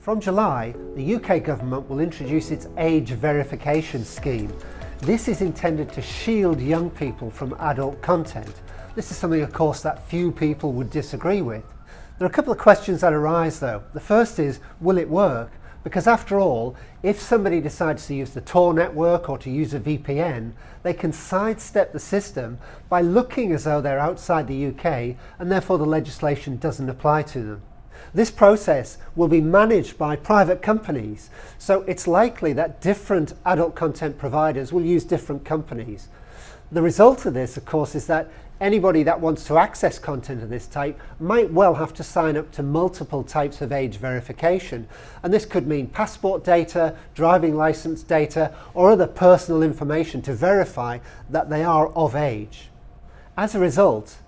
From July, the UK government will introduce its age verification scheme. This is intended to shield young people from adult content. This is something, of course, that few people would disagree with. There are a couple of questions that arise though. The first is, will it work? Because after all, if somebody decides to use the Tor network or to use a VPN, they can sidestep the system by looking as though they're outside the UK and therefore the legislation doesn't apply to them. This process will be managed by private companies, so it's likely that different adult content providers will use different companies. The result of this, of course, is that anybody that wants to access content of this type might well have to sign up to multiple types of age verification, and this could mean passport data, driving license data, or other personal information to verify that they are of age. As a result,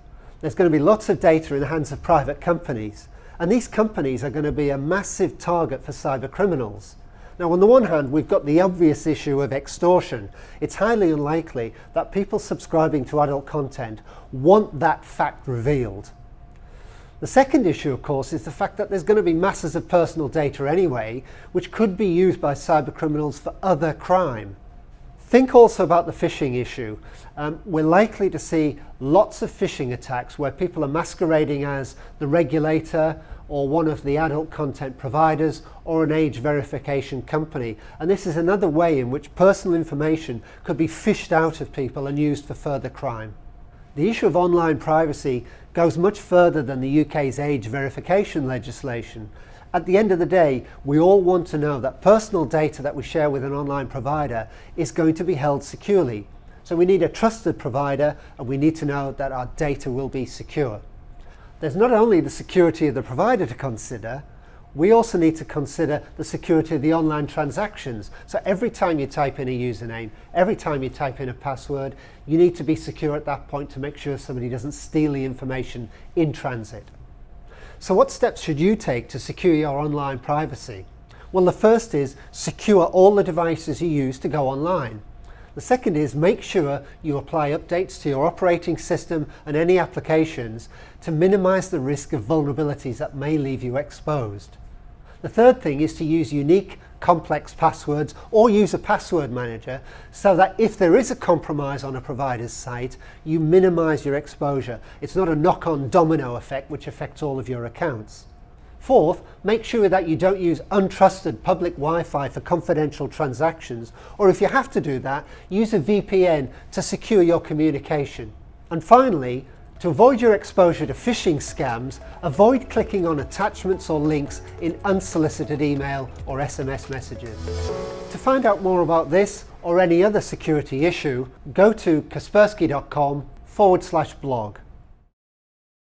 there's going to be lots of data in the hands of private companies, and these companies are going to be a massive target for cyber criminals. Now, on the one hand, we've got the obvious issue of extortion. It's highly unlikely that people subscribing to adult content want that fact revealed. The second issue, of course, is the fact that there's going to be masses of personal data anyway, which could be used by cyber criminals for other crime. Think also about the phishing issue. We're likely to see lots of phishing attacks where people are masquerading as the regulator or one of the adult content providers or an age verification company. And this is another way in which personal information could be fished out of people and used for further crime. The issue of online privacy goes much further than the UK's age verification legislation. At the end of the day, we all want to know that personal data that we share with an online provider is going to be held securely. So we need a trusted provider, and we need to know that our data will be secure. There's not only the security of the provider to consider, we also need to consider the security of the online transactions. So every time you type in a username, every time you type in a password, you need to be secure at that point to make sure somebody doesn't steal the information in transit. So what steps should you take to secure your online privacy? Well, the first is secure all the devices you use to go online. The second is make sure you apply updates to your operating system and any applications to minimize the risk of vulnerabilities that may leave you exposed. The third thing is to use unique, complex passwords or use a password manager so that if there is a compromise on a provider's site, you minimize your exposure. It's not a knock-on domino effect which affects all of your accounts. Fourth, make sure that you don't use untrusted public Wi-Fi for confidential transactions, or if you have to do that, use a VPN to secure your communication. And finally, to avoid your exposure to phishing scams, avoid clicking on attachments or links in unsolicited email or SMS messages. To find out more about this or any other security issue, go to kaspersky.com/blog.